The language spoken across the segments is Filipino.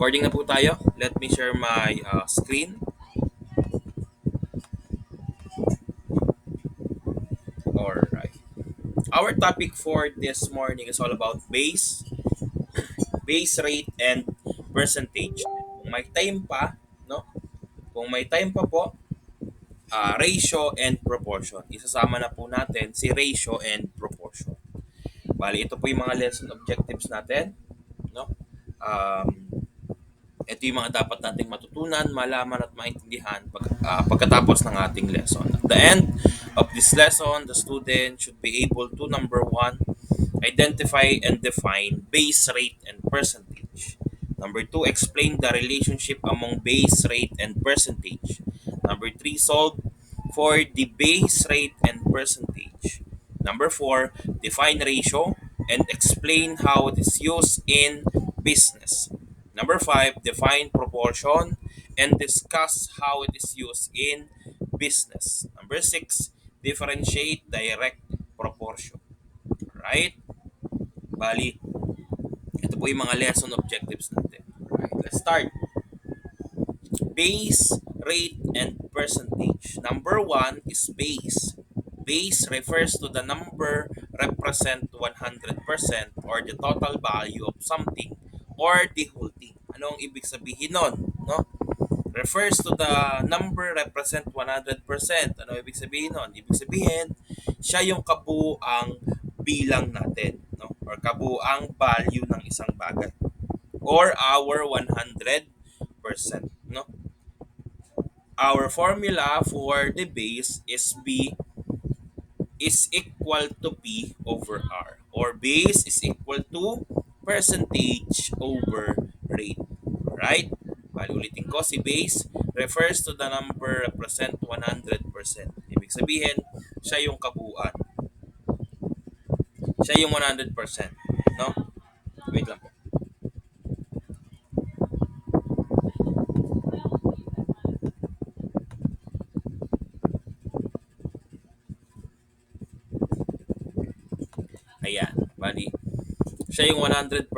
Recording na po tayo. Let me share my screen. Alright. Our topic for this morning is all about base rate, and percentage. Kung may time pa, no? Kung may time pa po, ratio and proportion. Isasama na po natin si ratio and proportion. Bali, ito po yung mga lesson objectives natin, no? Um, Ito yung mga dapat nating matutunan, malaman at maintindihan pagkatapos ng ating lesson. At the end of this lesson, the student should be able to, number one, identify and define base rate and percentage. Number two, explain the relationship among base rate and percentage. Number three, solve for the base rate and percentage. Number four, define ratio and explain how it is used in business. Number five, define proportion and discuss how it is used in business. Number six, differentiate direct proportion. Right? Bali, ito po yung mga lesson objectives natin. Right, let's start. Base, rate, and percentage. Number one is base. Base refers to the number represent 100% or the total value of something or the whole thing. Ano ang ibig sabihin nun? No? Refers to the number represent 100%. Ano ibig sabihin nun? Ibig sabihin, siya yung kabuuang bilang natin, no? Or kabuuang value ng isang bagay. Or our 100%, no? Our formula for the base is B is equal to P over R. Or base is equal to percentage over rate. Right? Bali ulitin ko, si base refers to the number represent 100%. Ibig sabihin, siya yung kabuuan. Siya yung 100%. No? Wait lang po. Ayan. Bali, siya yung 100%,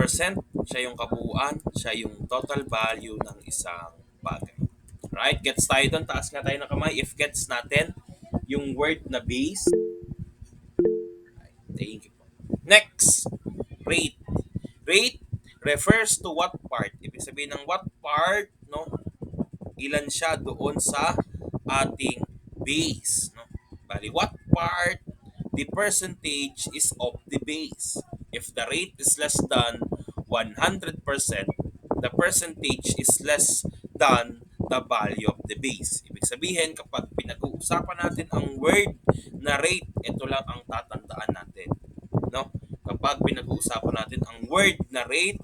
siya yung kabuuan, siya yung total value ng isang bagay. Right? Gets tayo doon. Taas nga tayo ng kamay. If gets natin yung word na base. Thank you po. Next, rate. Rate refers to what part. Ibig sabihin ng what part, no? Ilan siya doon sa ating base, no? Bali, what part the percentage is of the base. If the rate is less than 100%, the percentage is less than the value of the base. Ibig sabihin, kapag pinag-uusapan natin ang word na rate, ito lang ang tatandaan natin. No? Kapag pinag-uusapan natin ang word na rate,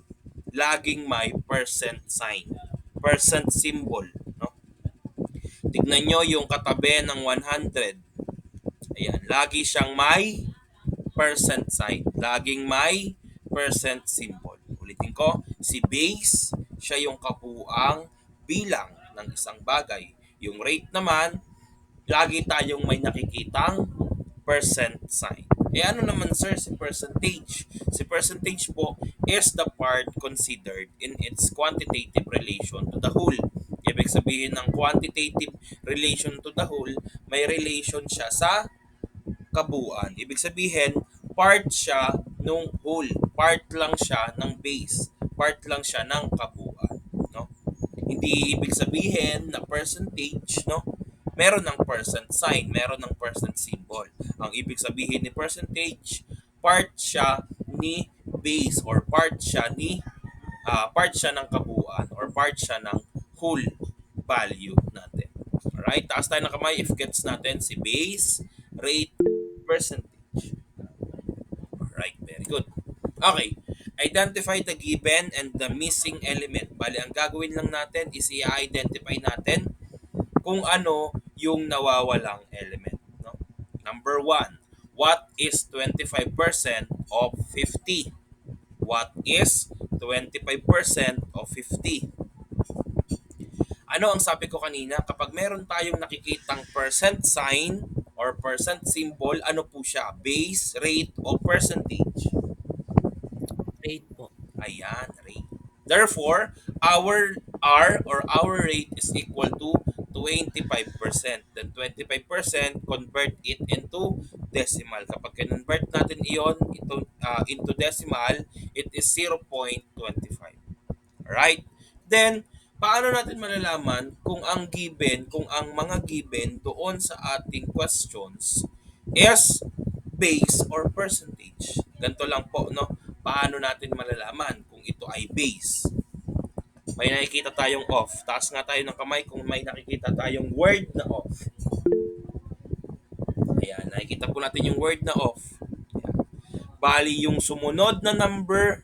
laging may percent sign, percent symbol. No? Tignan nyo yung katabi ng 100. Ayan, lagi siyang may percent sign. Laging may percent symbol. Ulitin ko, si base, siya yung kabuuang bilang ng isang bagay. Yung rate naman, lagi tayong may nakikitang percent sign. Eh ano naman sir si percentage? Si percentage po is the part considered in its quantitative relation to the whole. Ibig sabihin ng quantitative relation to the whole, may relation siya sa kabuuan. Ibig sabihin, part siya nung whole. Part lang siya ng base. Part lang siya ng kabuuan. No? Hindi ibig sabihin na percentage, no? Meron ng percent sign, meron ng percent symbol. Ang ibig sabihin ni percentage, part siya ni base or part siya ng kabuuan or part siya ng whole value natin. Alright, taas tayo ng kamay if gets natin si base, rate, percentage. Alright, very good. Okay, identify the given and the missing element. Bali, ang gagawin lang natin is i-identify natin kung ano yung nawawalang element. No? Number one, what is 25% of 50? What is 25% of 50? Ano ang sabi ko kanina? Kapag meron tayong nakikitang percent sign or percent symbol, ano po siya? Base, rate, o percentage? Rate po. Ayan, rate. Therefore, our R or our rate is equal to 25%. Then 25% convert it into decimal. Kapag convert natin iyon into decimal, it is 0.25. Right? Then, paano natin malalaman kung ang mga given doon sa ating questions is base or percentage? Ganito lang po, no? Paano natin malalaman kung ito ay base? May nakikita tayong off. Taas nga tayo ng kamay kung may nakikita tayong word na off. Ayan, nakikita po natin yung word na off. Ayan. Bali, yung sumunod na number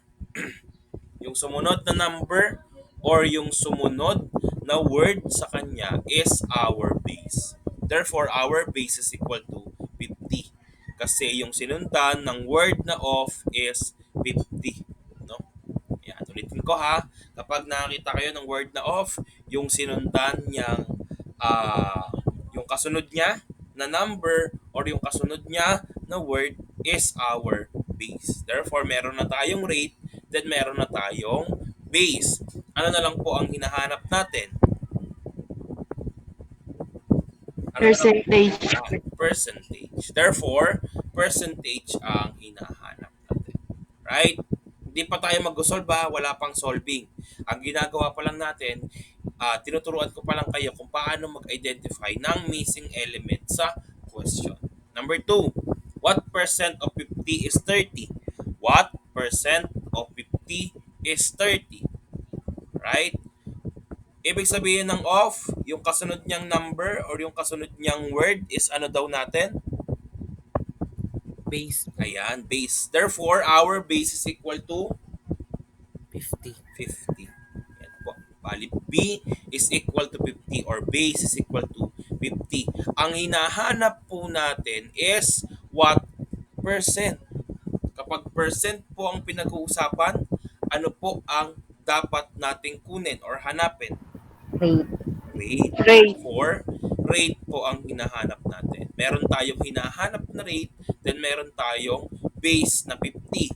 or yung sumunod na word sa kanya is our base. Therefore, our base is equal to 50. Kasi yung sinundan ng word na off is 50. No? Yan, ulitin ko ha. Kapag nakakita kayo ng word na off, yung sinundan niyang ah yung kasunod niya na number or yung kasunod niya na word is our base. Therefore, meron na tayong rate, then meron na tayong base. Ano na lang po ang hinahanap natin? Ano na lang? Percentage. Percentage. Therefore, percentage ang hinahanap natin. Right? Hindi pa tayo mag-solve ha, wala pang solving. Ang ginagawa pa lang natin, tinuturuan ko pa lang kayo kung paano mag-identify ng missing element sa question. Number 2, what percent of 50 is 30? What percent of 50 is 30? Right? Ibig sabihin ng off, yung kasunod niyang number or yung kasunod niyang word is ano daw natin? Base Ayan, base. Therefore, our base is equal to 50. 50. Yan po. Bali, B is equal to 50 or base is equal to 50. Ang hinahanap po natin is what percent. Kapag percent po ang pinag-uusapan, ano po ang dapat nating kunin or hanapin? Rate. Rate. Rate. Therefore, rate po ang hinahanap natin. Meron tayong hinahanap na rate, then meron tayong base na 50.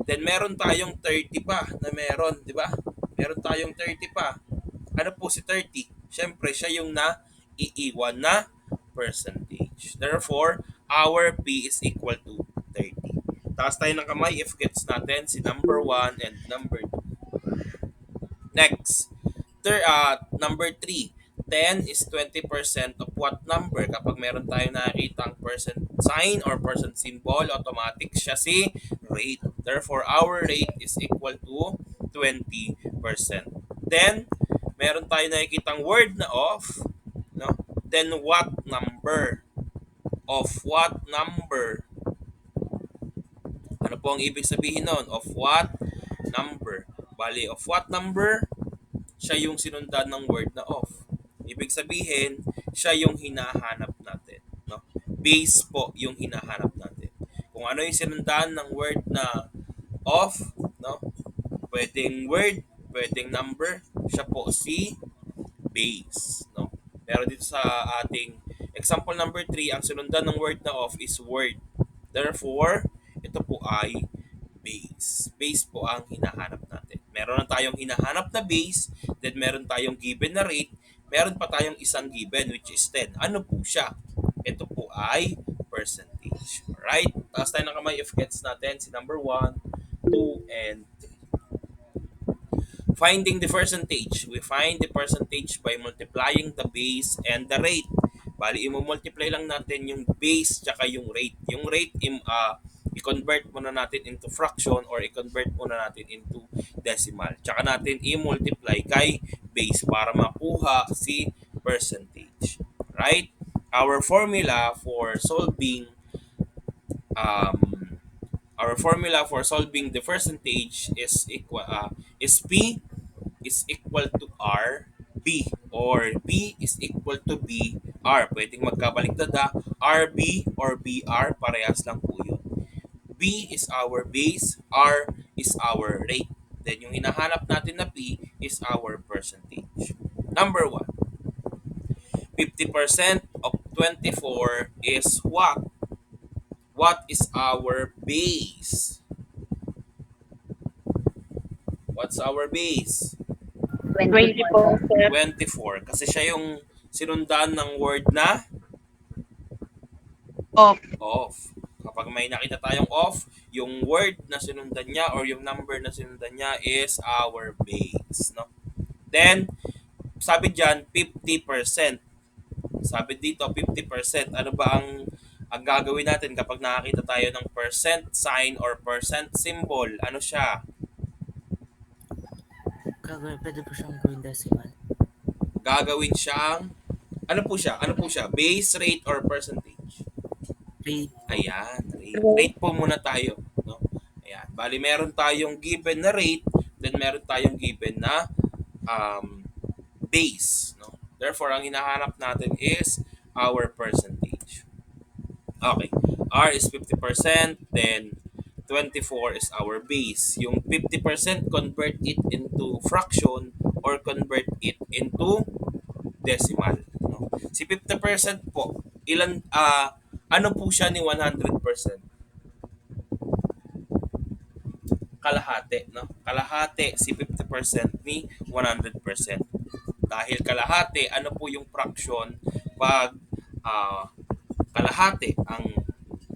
Then meron tayong 30 pa na meron, di ba? Meron tayong 30 pa. Ano po si 30? Siyempre, siya yung iiwan na percentage. Therefore, our P is equal to 30. Taas tayo ng kamay if gets natin si number 1 and number 2. Next, number 3. 10 is 20% of what number? Kapag meron tayong nakikita ang percent sign or percent symbol, automatic siya si rate. Therefore, our rate is equal to 20%. Then, meron tayong nakikita ang word na of, no? Then, what number? Of what number? Ano po ang ibig sabihin nun? Of what number? Bali, of what number? Siya yung sinundan ng word na of. Ibig sabihin, siya yung hinahanap natin. No? Base po yung hinahanap natin. Kung ano yung sinundan ng word na of, no? Pwedeng word, pwedeng number, siya po si base. No? Pero dito sa ating example number 3, ang sinundan ng word na of is word. Therefore, ito po ay base. Base po ang hinahanap natin. Meron na tayong hinahanap na base, then meron tayong given na rate, meron pa tayong isang given which is 10. Ano po siya? Ito po ay percentage. Alright? Taas tayo ng kamay if gets natin si number 1, 2, and 3. Finding the percentage. We find the percentage by multiplying the base and the rate. Bali, i-multiply lang natin yung base tsaka yung rate. Yung rate, i-convert muna natin into fraction or i-convert muna natin into decimal. Tsaka natin i-multiply kay base para makuha si percentage. Right? Our formula for solving um, the percentage is P is equal to R B or B is equal to B R. Pwedeng magkabaliktad ha. RB or BR, parehas lang po yun. B is our base, R is our rate. Then yung hinahanap natin na P is our percentage. Number 1, 50% of 24 is what? What is our base? What's our base? 24 24, sir. 24. Kasi siya yung sinundan ng word na Off. off. Kapag may nakita tayong off, yung word na sinundan niya or yung number na sinundan niya is our base. No? Then, sabi dyan, 50%. Sabi dito, 50%. Ano ba ang gagawin natin kapag nakakita tayo ng percent sign or percent symbol? Ano siya? Gagawin, pwede po siyang gawin decimal. Gagawin siyang, ano po siya? Ano po siya? Base rate or percentage? Rate po. Ayan, rate. Rate po muna tayo. No? Ayan. Bali, meron tayong given na rate, then meron tayong given na um, base. No? Therefore, ang hinahanap natin is our percentage. Okay. R is 50%, then 24 is our base. Yung 50%, convert it into fraction or convert it into decimal. No? Si 50% po, ano po siya ni 100%? Kalahati, no? Kalahati si 50% ni 100%. Dahil kalahati, ano po yung fraction pag ah, kalahati ang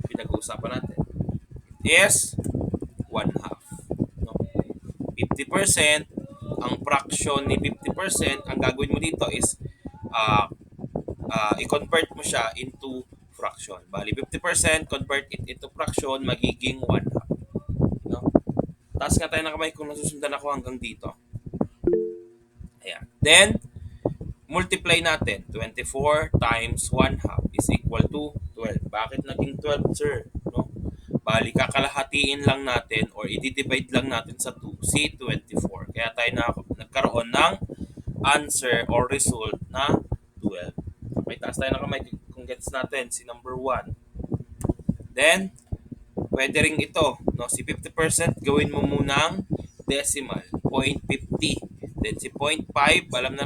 pinag-uusapan natin? Is 1/2. No? 50%, ang fraction ni 50%, ang gagawin mo dito is uh, i-convert mo siya into fraction. Bali, 50%, convert it into fraction, magiging 1/2. No? Taas nga tayo ng kamay kung nasusundan ako hanggang dito. Ayan. Then, multiply natin. 24 times 1/2 is equal to 12. Bakit naging 12, sir? No? Bali, kakalahatiin lang natin or i-divide lang natin sa 2, si 24. Kaya tayo nagkaroon ng answer or result na 12. Okay, taas tayo ng kamay kung gets natin si number 1. Then, pwede rin ito. No? Si 50% gawin mo munang decimal. 0.50. Then si 0.5, alam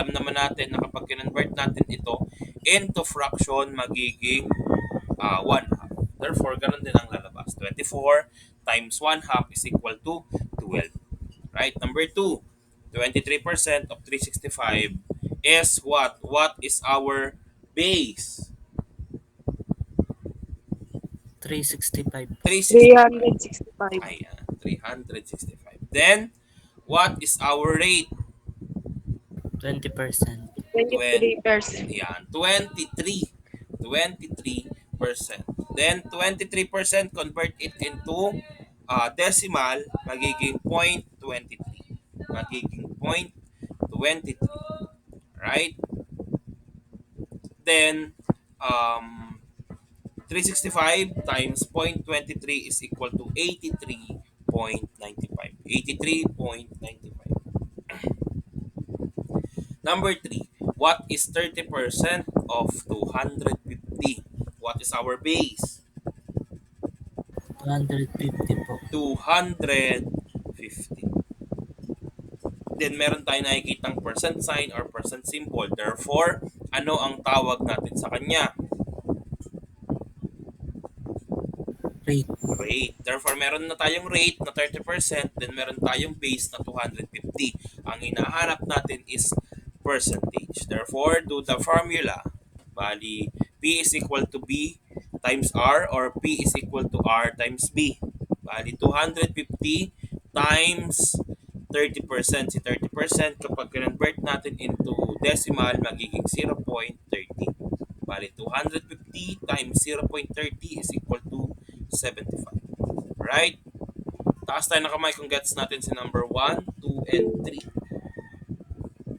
naman natin na kapag kinonvert natin ito into fraction, magiging 1/2. Therefore, ganun din ang lalabas. 24 times 1/2 is equal to 12. Right? Number 2, 23% of 365 is what? What is our base? 365 po. 365. 365. Ayan, 365. Then, what is our rate? 20%. 23%. Ayan, 23. 23%. Then, 23% convert it into decimal, magiging 0.23. Magiging 0.23. Right? Then, 365 times 0.23 is equal to 83.95. 83.95. Number 3, what is 30% of 250? What is our base? 250 po. 250. Then meron tayo nakikitang percent sign or percent symbol. Therefore, ano ang tawag natin sa kanya? Rate. Rate. Therefore, meron na tayong rate na 30%, then meron tayong base na 250. Ang hinahanap natin is percentage. Therefore, do the formula. Bali, P is equal to B times R or P is equal to R times B. Bali, 250 times 30%. Si 30% kapag convert natin into decimal, magiging 0.30. Bali, 250 times 0.30 is equal to 75. Right? Taas tayo ng kamay kung gets natin si number 1, 2, and 3.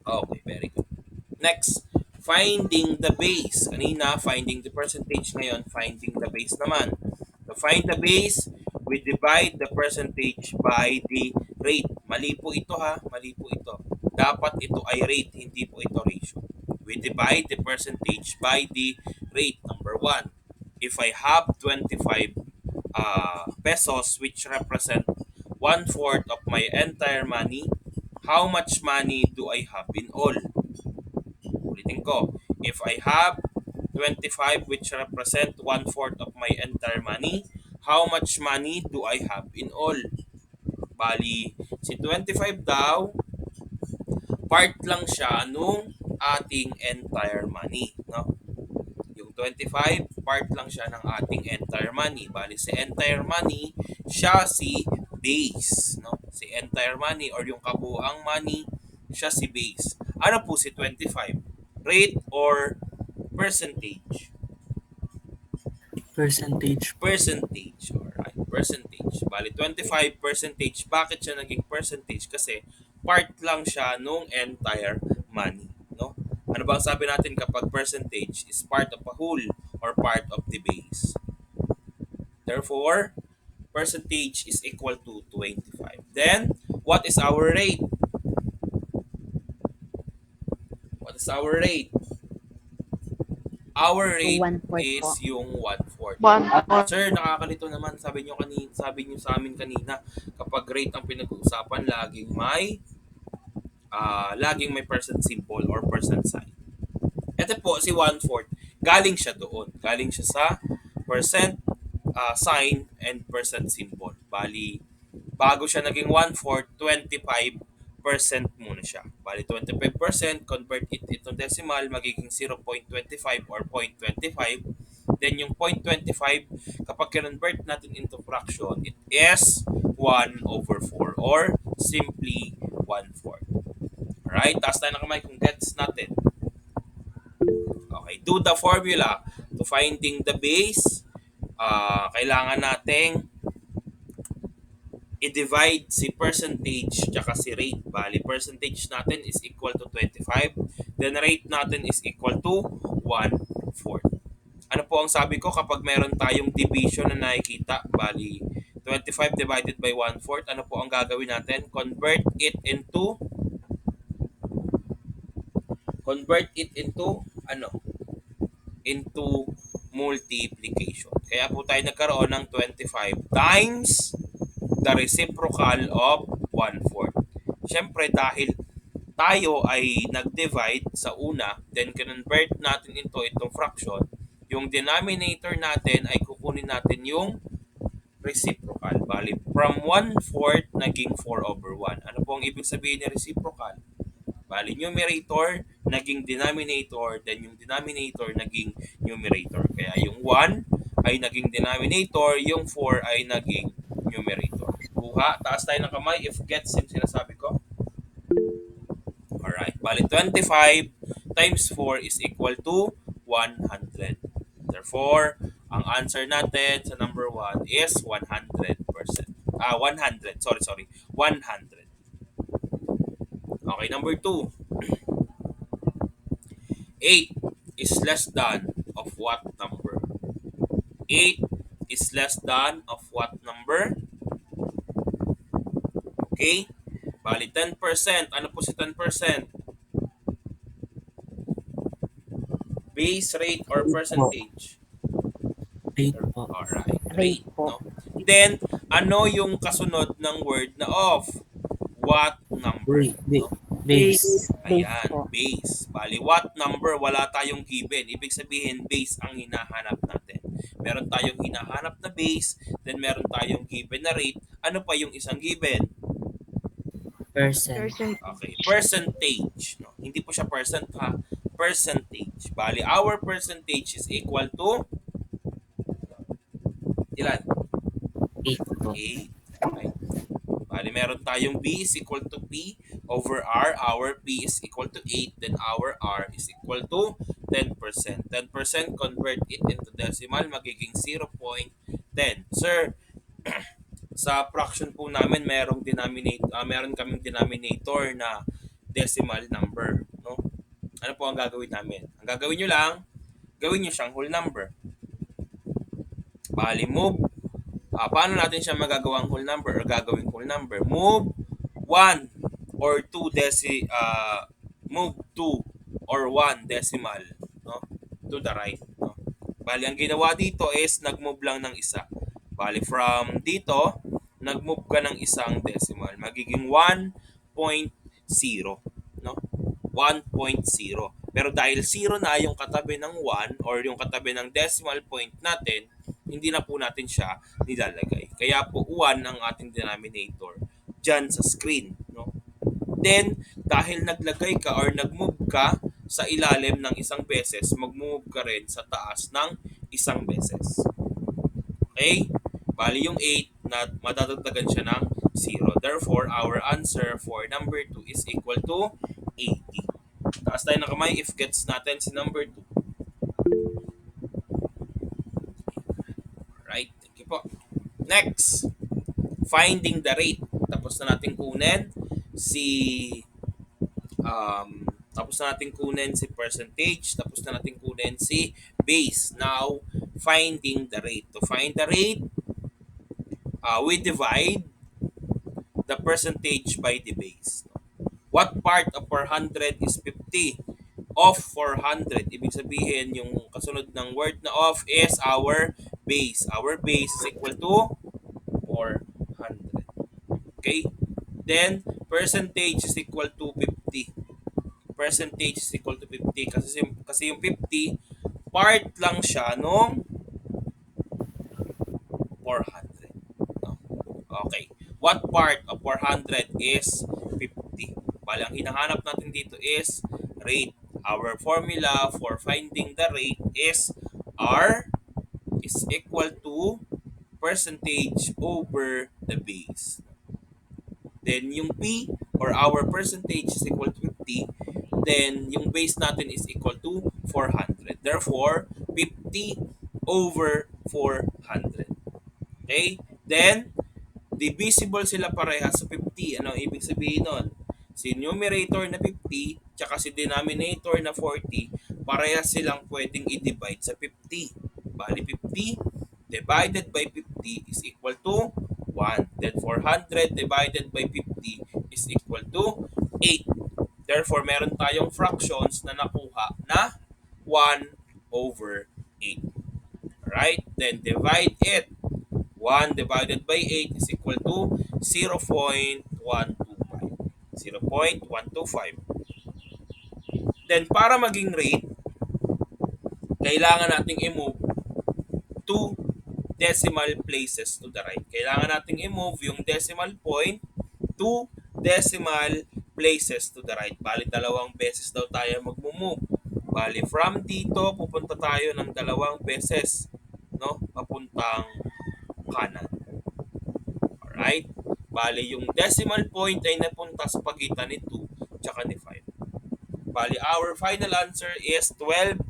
Okay, very good. Next, finding the base. Kanina, finding the percentage. Ngayon, finding the base naman. To find the base, we divide the percentage by the rate. Mali po ito ha, mali po ito. Dapat ito ay rate, hindi po ito ratio. We divide the percentage by the rate. Number 1, if I have 25 pesos which represent one-fourth of my entire money, how much money do I have in all? Ulitin ko, if I have 25 which represent one-fourth of my entire money, how much money do I have in all? Bali, si 25 daw, part lang siya nung ating entire money. No? Yung 25, part lang siya ng ating entire money. Bali, si entire money, siya si base. No? Si entire money or yung kabuuang money, siya si base. Ano po si 25? Rate or percentage? Percentage po. Percentage. Alright, percentage. Bali, 25 percentage. Bakit siya naging percentage? Kasi part lang siya nung entire money. No? Ano ba ang sabi natin kapag percentage is part of a whole or part of the base? Therefore, percentage is equal to 25. Then, what is our rate? What is our rate? Our rate One fourth po. is yung 1/4. One fourth. Sir, nakakalito naman. Sabi niyo sa amin kanina, kapag rate ang pinag-uusapan, laging may percent symbol or percent sign. Ito po, si 1/4, galing siya doon. Galing siya sa percent sign and percent symbol. Bali, bago siya naging 1/4, 25% muna siya. Bali, 25%, convert it into decimal, magiging 0.25 or 0.25. Then yung 0.25, kapag convert natin into fraction, it is 1/4 or simply 1/4. Alright, taas tayo ng kamay kung gets natin. Okay, do the formula to finding the base. Kailangan nating i-divide si percentage tsaka si rate. Bali, percentage natin is equal to 25. Then rate natin is equal to 1/4. Ano po ang sabi ko kapag meron tayong division na nakikita? Bali, 25 divided by 1/4. Ano po ang gagawin natin? Convert it into ano? Into multiplication. Kaya po tayo nagkaroon ng 25 times the reciprocal of 1/4. Siyempre dahil tayo ay nag-divide sa una, then convert natin into itong fraction, yung denominator natin ay kukunin natin yung reciprocal. Bali, from 1/4 naging 4/1. Ano po ang ibig sabihin ng reciprocal? Bali, numerator naging denominator, then yung denominator naging numerator. Kaya yung 1 ay naging denominator, yung 4 ay naging numerator. Kuha, taas tayo ng kamay if gets yung sinasabi ko. Alright, bali 25 times 4 is equal to 100. Therefore, ang answer natin sa number 1 is 100%. 100. Sorry. 100. Okay, number 2. 8 is less than of what number? 8 is less than of what number? Okay? Bali, 10%. Ano po si 10%? Base rate or percentage? Rate po. Alright, Rate rate. po. No? Then, ano yung kasunod ng word na of? What number? No? Base. Base Ayan, po. base. Bali, what number? Wala tayong given. Ibig sabihin, base ang hinahanap natin. Meron tayong hinahanap na base, then meron tayong given na rate. Ano pa yung isang given? Percent. Okay, percentage. No? Hindi po siya percent ha. Percentage. Bali, our percentage is equal to ilan? 8 po. 8. Okay. Bali, meron tayong B is equal to P over R. Our P is equal to 8. Then our R is equal to 10%. 10% convert it into decimal, magiging 0.10. Sir, sa fraction po namin, meron kaming denominator na decimal number. No? Ano po ang gagawin namin? Ang gagawin nyo lang, gawin nyo siyang whole number. Bali, move. Paano natin siya magagawang whole number or gagawing whole number? Move 1 or 2 move 2 or 1 decimal, no? To the right, no? Bali, ang ginawa dito is nag-move lang ng isa. Bali, from dito, nag-move ka ng isang decimal. Magiging 1.0, no? 1.0. Pero dahil 0 na yung katabi ng 1 or yung katabi ng decimal point natin, hindi na po natin siya nilalagay. Kaya po 1 ang ating denominator. dyan sa screen. No? Then, dahil naglagay ka or nag-move ka sa ilalim ng isang beses, mag-move ka rin sa taas ng isang beses. Okay? Bali yung 8 na madadagdagan siya ng 0. Therefore, our answer for number 2 is equal to 80. Taas tayo ng kamay if gets natin si number 2. Right? Thank you po. Next, finding the rate. Tapos na natin kunin si tapos na natin kunin si percentage, tapos na natin kunin si base. Now, finding the rate. To find the rate, we divide the percentage by the base. What part of 400 is 50? Of 400. Ibig sabihin, yung kasunod ng word na of is our base. Our base is equal to 400. Okay? Then, percentage is equal to 50. Percentage is equal to 50 kasi yung 50 part lang siya nung 400. No? Okay. What part of 400 is 50? Bali, ang hinahanap natin dito is rate. Our formula for finding the rate is R is equal to percentage over the base. Then yung P or our percentage is equal to 50. Then yung base natin is equal to 400. Therefore, 50 over 400. Okay? Then, divisible sila parehas sa 50. Ano ibig sabihin nun? Si numerator na 50 tsaka si denominator na 40, parehas silang pwedeng i-divide sa 50. Bali 50 divided by 50 is equal to 1. Then 400 divided by 50 is equal to 8. Therefore, meron tayong fractions na nakuha na 1 over 8. Right? Then divide it. 1 divided by 8 is equal to 0.125. 0.125. Then para maging rate, kailangan nating i-move 2 decimal places to the right. Kailangan nating i-move yung decimal point 2 decimal places to the right. Bali, dalawang beses daw tayo mag-move. Bali, from dito, pupunta tayo ng dalawang beses, no? Papuntang kanan. Alright? Bali, yung decimal point ay napunta sa pagitan ni 2 tsaka ni 5. Bali, our final answer is 12.5.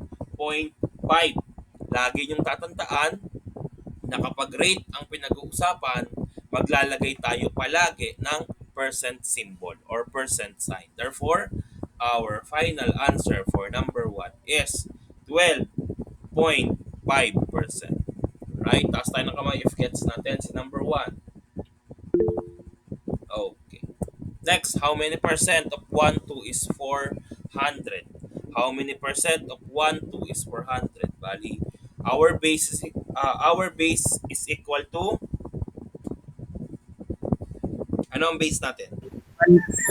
Lagi yung tatandaan na kapag rate ang pinag-uusapan, maglalagay tayo palagi ng percent symbol or percent sign. Therefore, our final answer for number 1 is 12.5%. Right? Taas tayo ng kamay if gets natin si number 1. Okay. Next, how many percent of 1, 2 is 400? How many percent of 1, 2 is 400? Bali, our base is equal to, ano ang base natin?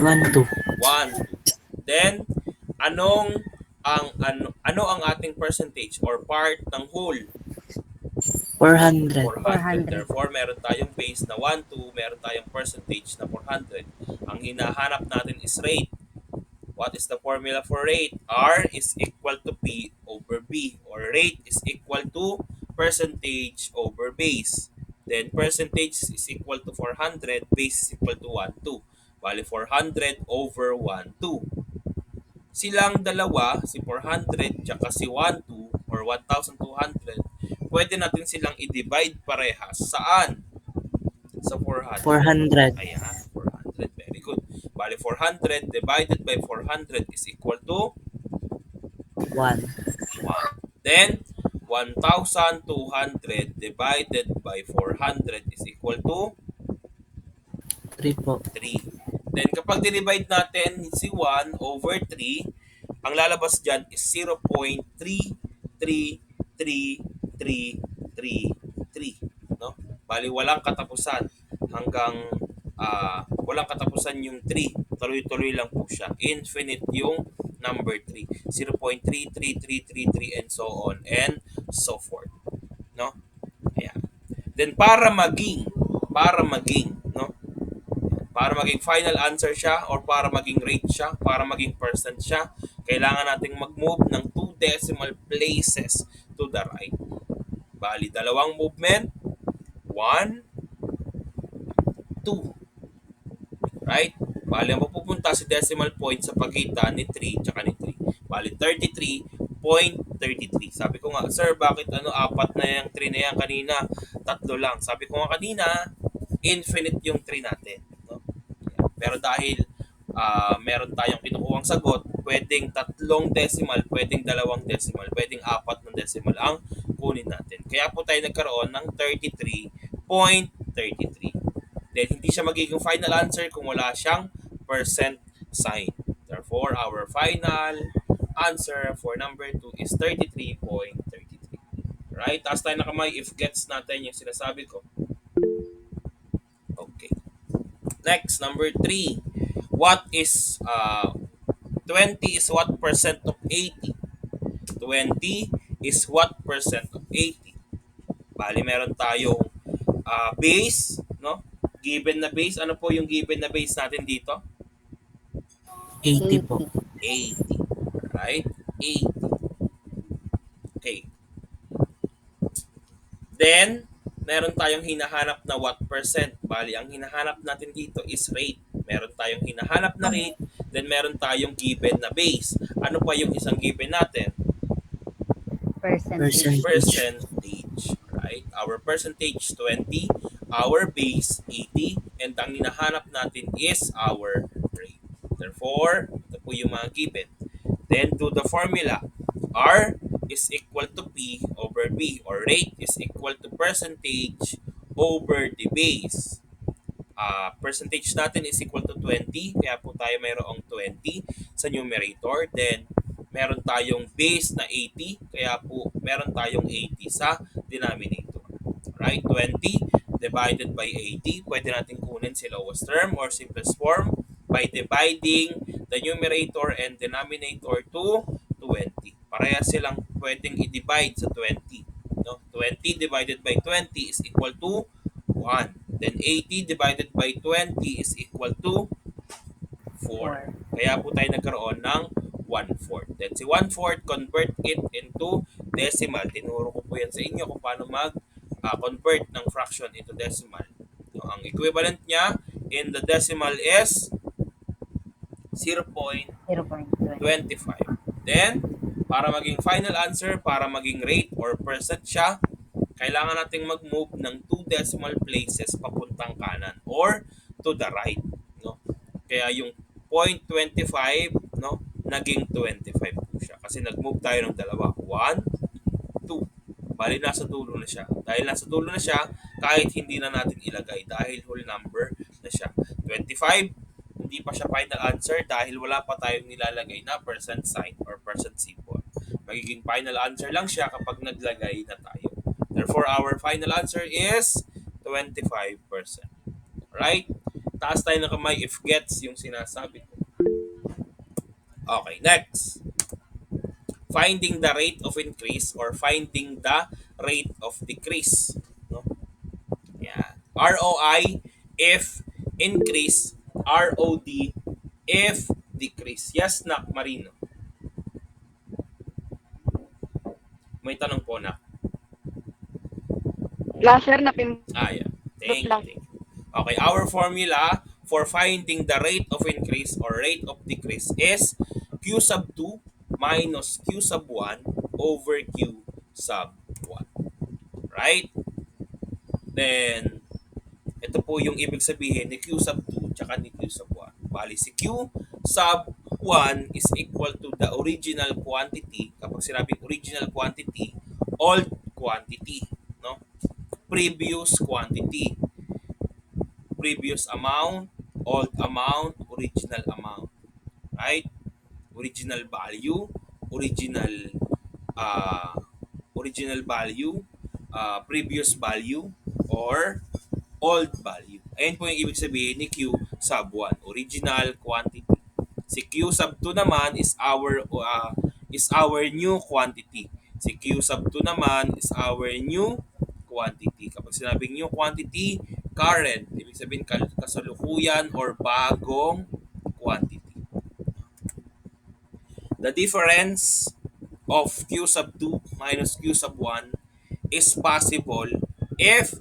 1, 2. 1, 2. Then, ano ang ating percentage or part ng whole? 400. 400. Therefore, meron tayong base na 1, 2, meron tayong percentage na 400. Ang hinahanap natin is rate. What is the formula for rate? R is equal to P over B, or rate is equal to percentage over base. Then percentage is equal to 400, base is equal to 1, 2. Bali 400 over 1, 2. Silang dalawa, si 400 tsaka si 1, 2 or 1,200, pwede natin silang i-divide parehas. Saan? Sa 400. 400. Ayan, 400. Very good. Bali, 400 divided by 400 is equal to 1. 1. Then, 1,200 divided by 400 is equal to 3 po. 3. Then, kapag divide natin si 1 over 3, ang lalabas dyan is 0.33333. No? Bali, walang katapusan hanggang walang katapusan yung 3. Tuloy-tuloy lang po siya. Infinite yung number 3. 0.33333 and so on and so forth. No? Ayan. Then para maging, no? Para maging final answer siya or para maging rate siya, para maging percent siya, kailangan nating mag-move ng 2 decimal places to the right. Bali, dalawang movement, 1, 2. Right? Bali, ang mapupunta si decimal point sa pagitan ni 3 tsaka ni 3. Bali, 33.33. Sabi ko nga, sir, bakit apat na yung 3 na yan kanina? Tatlo lang. Sabi ko nga kanina, infinite yung 3 natin. No? Pero dahil meron tayong kinukuhang sagot, pwedeng tatlong decimal, pwedeng dalawang decimal, pwedeng apat ng decimal ang kunin natin. Kaya po tayo nagkaroon ng 33.33. Then, hindi siya magiging final answer kung wala siyang percent sign. Therefore, our final answer for number 2 is 33.33. Right? Taas tayo na kamay if gets natin yung sinasabi ko. Okay. Next, number 3. What is 20 is what percent of 80? 20 is what percent of 80? Bali, meron tayong base, no? Given na base. Ano po yung given na base natin dito? 80 po. 80. Right? 80. Okay. Then, meron tayong hinahanap na what percent. Bali, ang hinahanap natin dito is rate. Meron tayong hinahanap na rate, then meron tayong given na base. Ano pa yung isang given natin? Percentage. Percentage. Right? Our percentage 20, our base 80, and ang hinahanap natin is our rate. Therefore, ito po yung mga given. Then, do the formula. R is equal to P over B, or rate is equal to percentage over the base. Percentage natin is equal to 20, kaya po tayo mayroong 20 sa numerator. Then, meron tayong base na 80, kaya po meron tayong 80 sa denominator. Right? 20 divided by 80, pwede natin kunin si lowest term or simplest form by dividing the numerator and denominator to 20. Parehas silang pwedeng i-divide sa 20. No? 20 divided by 20 is equal to 1. Then 80 divided by 20 is equal to 4. Kaya po tayo nagkaroon ng 1/4. Then si 1/4, convert it into decimal. Tinuro ko po yan sa inyo kung paano mag-convert ng fraction into decimal. So, ang equivalent niya in the decimal is 0.25. Then, para maging final answer, para maging rate or percent siya, kailangan nating mag-move ng 2 decimal places papuntang kanan or to the right. No? Kaya yung 0.25, no, naging 25 po siya. Kasi nag-move tayo ng dalawa. 1, 2. Bali, nasa dulo na siya. Dahil nasa dulo na siya, kahit hindi na natin ilagay dahil whole number na siya. 25, hindi pa siya final answer dahil wala pa tayong nilalagay na percent sign or percent symbol. Magiging final answer lang siya kapag naglagay na tayo. Therefore, our final answer is 25%. Right? Taas tayo ng kamay if gets yung sinasabi ko. Okay, next. Finding the rate of increase or finding the rate of decrease. No? Yeah. ROI if increase, ROD if decrease. Yes, Nak Marino. May tanong po, Nak. Wala sir, napindot Yeah. Thank you, lang. thank you. Okay, our formula for finding the rate of increase or rate of decrease is Q sub 2 minus Q sub 1 over Q sub 1. Right? Then, ito po yung ibig sabihin ni Q sub 2 tsaka ni Q sub 1. Bali, si Q sub 1 is equal to the original quantity. Kapag sinabing original quantity, old quantity. No? Previous quantity. Previous amount, old amount, original amount. Right? Original value, uh, original value, previous value, or old value. Ayan po yung ibig sabihin ni Q sub 1, original quantity. Si Q sub 2 naman is our new quantity. Si Q sub 2 naman is our new quantity. Kapag sinabing new quantity, current, ibig sabihin kasalukuyan or bagong quantity. The difference of q sub 2 minus q sub 1 is possible if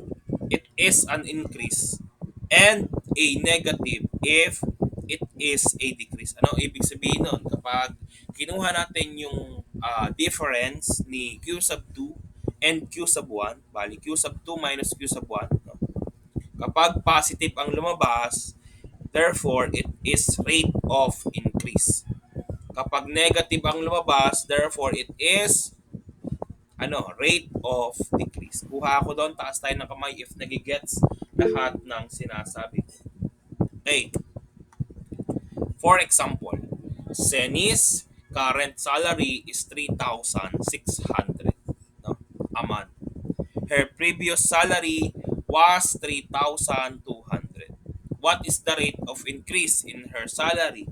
it is an increase and a negative if it is a decrease. Ano ibig sabihin nun? Kapag kinuha natin yung difference ni q sub 2 and q sub 1, bali q sub 2 minus q sub 1, no? Kapag positive ang lumabas, therefore it is rate of increase. Kapag negative ang lumabas, therefore it is rate of decrease. Kuha ako doon, taas tayo ng kamay if nagigets lahat ng sinasabi. Okay. For example, Seni's current salary is 3,600, no, a month. Her previous salary was 3,200. What is the rate of increase in her salary?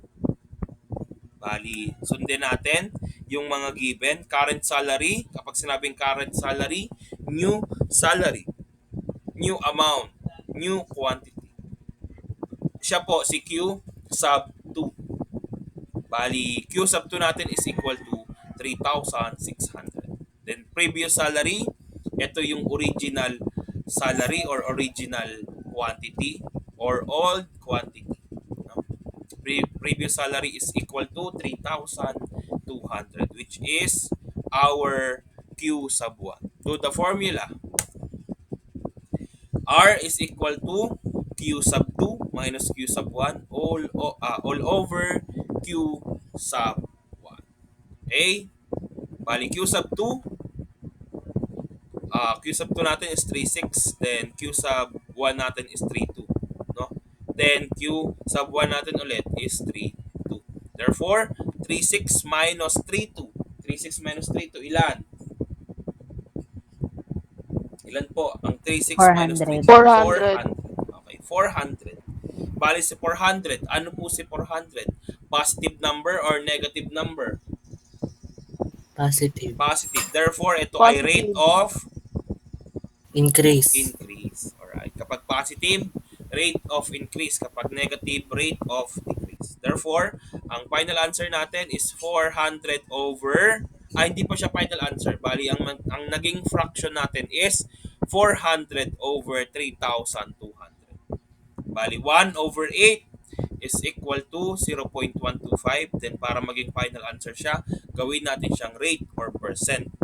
Bali, sundin natin yung mga given. Current salary, kapag sinabing current salary, new amount, new quantity. Siya po si Q sub 2. Bali, Q sub 2 natin is equal to 3,600. Then previous salary, ito yung original salary or original quantity or old quantity. No? Previous salary is equal to 3,200, which is our Q sub 1. Do the formula. R is equal to Q sub 2 minus Q sub 1 all over Q sub 1. Okay? Bali Q sub 2, Q sub 2 natin is 3,6, then Q sub 1 natin is 3,2, no? Then Q sub 1 natin ulit is 3,2. Therefore, 3,6 minus 3,2. 3,6 minus 3,2 ilan? Ilan po? Ang 3,6 minus 400. 3,2? 400. 400. Okay, 400. Bali si 400. Ano po si 400? Positive number or negative number? Positive. Positive. Therefore, ito ay rate Positive. of Increase. increase. Alright. Kapag positive, rate of increase. Kapag negative, rate of decrease. Therefore, ang final answer natin is 400 over, hindi pa siya final answer. Bali, ang naging fraction natin is 400 over 3,200. Bali, 1 over 8 is equal to 0.125. Then, para maging final answer siya, gawin natin siyang rate or percent.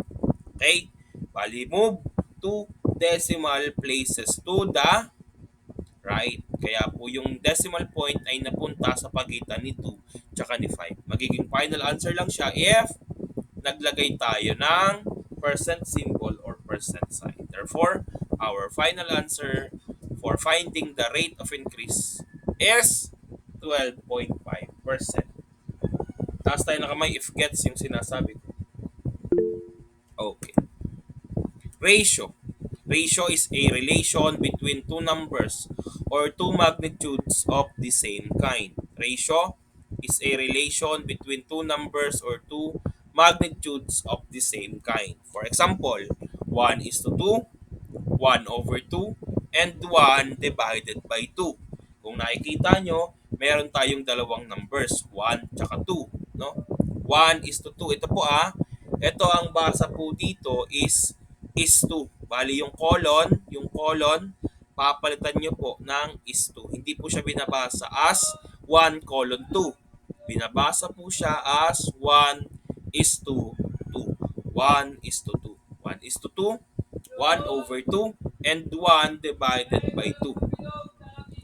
Okay? Bali, move to decimal places to the right. Kaya po yung decimal point ay napunta sa pagitan ni 2 tsaka ni 5. Magiging final answer lang siya if naglagay tayo ng percent symbol or percent sign. Therefore, our final answer for finding the rate of increase is 12.5%. Taas tayo na kamay if gets yung sinasabi ko. Okay. Ratio. Ratio is a relation between two numbers or two magnitudes of the same kind. Ratio is a relation between two numbers or two magnitudes of the same kind. For example, 1 is to 2, 1 over 2, and 1 divided by 2. Kung nakikita nyo, meron tayong dalawang numbers, 1 tsaka 2. No? 1 is to 2. Ito po ito ang basa po dito is to. Bali yung colon, papalitan nyo po ng is to. Hindi po siya binabasa as 1 colon 2. Binabasa po siya as 1 is to 2. 1 is to 2. 1 is to 2, 1 over 2, and 1 divided by 2.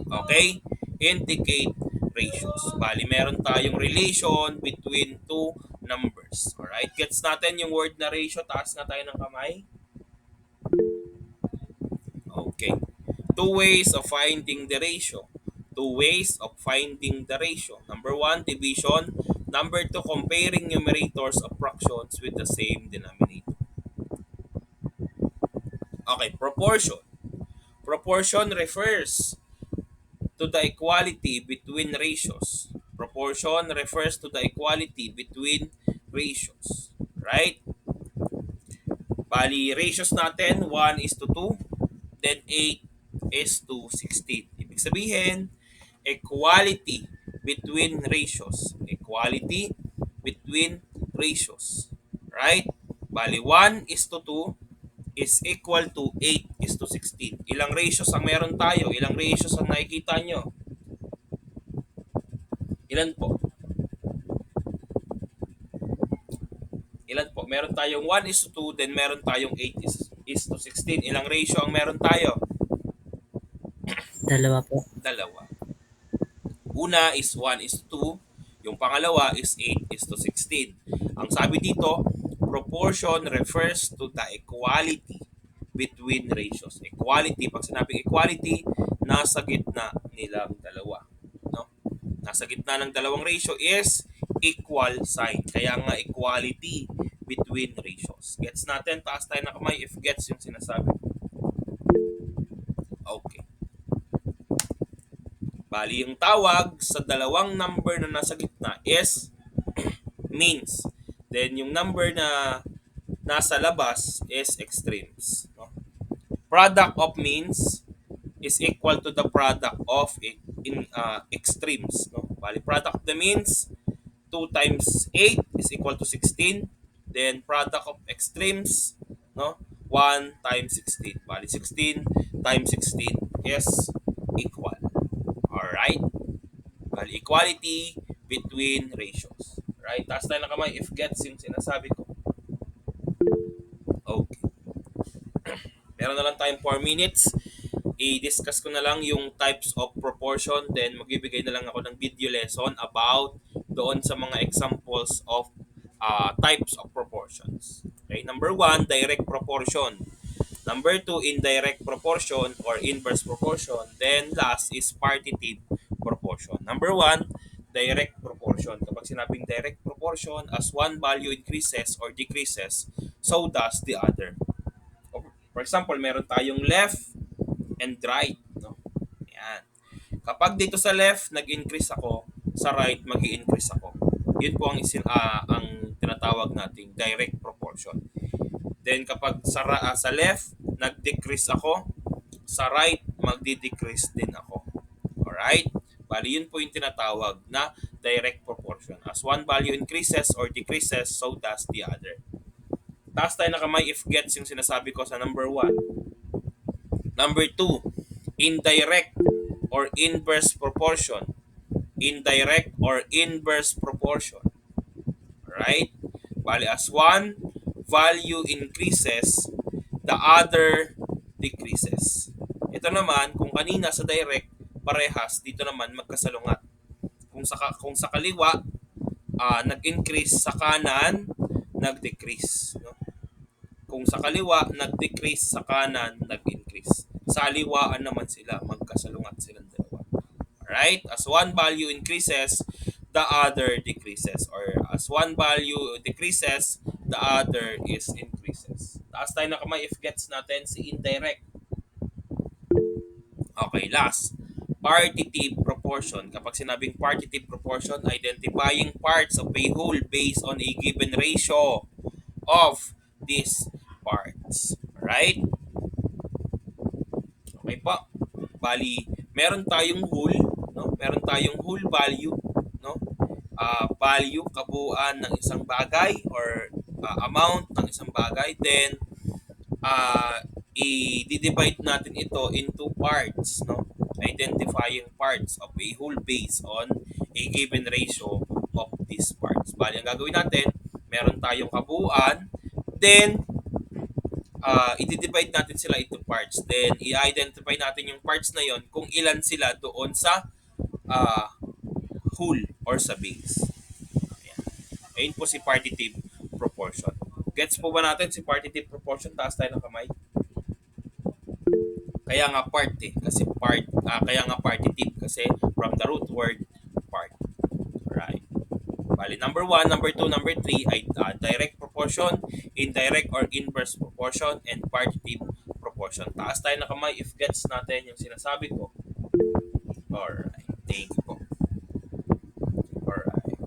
Okay? Indicate ratios. Bali, meron tayong relation between two numbers. Alright? Gets natin yung word na ratio. Taas na tayo ng kamay. Okay. Two ways of finding the ratio. Two ways of finding the ratio. Number 1, division. Number 2, comparing numerators of fractions with the same denominator. Okay, proportion. Proportion refers to the equality between ratios. Proportion refers to the equality between ratios. Right? Bali, ratios natin, 1 is to 2, then 8 is to 16. Ibig sabihin, equality between ratios. Equality between ratios. Right? Bali, 1 is to 2 is equal to 8 is to 16. Ilang ratios ang meron tayo? Ilang ratios ang nakikita nyo? Ilan po? Ilan po? Meron tayong 1 is to 2, then meron tayong 8 is to 16. Ilang ratio ang meron tayo? Dalawa po. Dalawa. Una is 1 is to 2. Yung pangalawa is 8 is to 16. Ang sabi dito, proportion refers to the equality between ratios. Equality, pag sinabing equality, nasa gitna nilang dalawa. No? Nasa gitna ng dalawang ratio is equal sign. Kaya nga equality between ratios. Gets natin? Taas tayo na kamay if gets yung sinasabi. Okay. Bali, yung tawag sa dalawang number na nasa gitna is means. Then, yung number na nasa labas is extremes. No? Product of means is equal to the product of extremes. No? Bali, product of the means, 2 times 8 is equal to 16. Then, product of extremes, no? 1 times 16. Bali, 16 times 16 is equal. Alright? Bali, equality between ratios. Right? Taas tayo ng kamay if gets yung sinasabi ko. Okay. Meron na lang tayong 4 minutes. I-discuss ko na lang yung types of proportion. Then, magbibigay na lang ako ng video lesson about doon sa mga examples of types of proportions. Okay? Number 1, direct proportion. Number 2, indirect proportion or inverse proportion. Then last is partitive proportion. Number 1, direct proportion. Kapag sinabing direct proportion, as one value increases or decreases, so does the other. For example, meron tayong left and right. No? Ayan. Kapag dito sa left, nag-increase ako, sa right, mag-i-increase ako. Yun po ang tinatawag nating direct proportion. Then kapag sa left, nag-decrease ako, sa right, magdi-decrease din ako. Alright? Bali, yun po yung tinatawag na direct proportion. As one value increases or decreases, so does the other. Taas tayo na kamay if gets yung sinasabi ko sa number 1. Number 2, indirect or inverse proportion. Indirect or inverse proportion. Alright? Bali, as one value increases, the other decreases. Ito naman, kung kanina sa direct, parehas, dito naman magkasalungat. Kung sa kaliwa, nag-increase, sa kanan, nag-decrease. No? Kung sa kaliwa, nag-decrease, sa kanan, nag-increase. Sa aliwaan naman sila, magkasalungat silang dalawa. Alright? As one value increases, the other decreases. Or as one value decreases, the other is increases. Taas tayo na kamay if gets natin si indirect. Okay, last. Partitive proportion. Kapag sinabing partitive proportion, identifying parts of a whole based on a given ratio of these parts. Right? Okay po. Bali, meron tayong whole, no? Meron tayong whole value, no? Value, kabuuan ng isang bagay or amount ng isang bagay. Then, i-divide natin ito into parts, no? Identifying parts of a whole based on a given ratio of these parts. Bali, ang gagawin natin, meron tayong kabuuan, then i-divide natin sila into parts. Then, i-identify natin yung parts na yon kung ilan sila doon sa uh, whole or sa base. Ayan. Ayun po si partitive proportion. Gets po ba natin si partitive proportion? Taas tayo ng kamay. Kaya nga part kaya nga partitive kasi from the root word part. Right. Bali, number 1, number 2, number 3 ay direct proportion, indirect or inverse proportion, and partitive proportion. Taas tayo na kamay if gets natin yung sinasabi ko. Alright. Thank you po. Alright.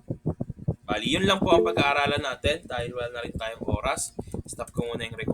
Bali, yun lang po ang pag-aaralan natin dahil wala na rin tayong oras. Stop ko muna yung recording.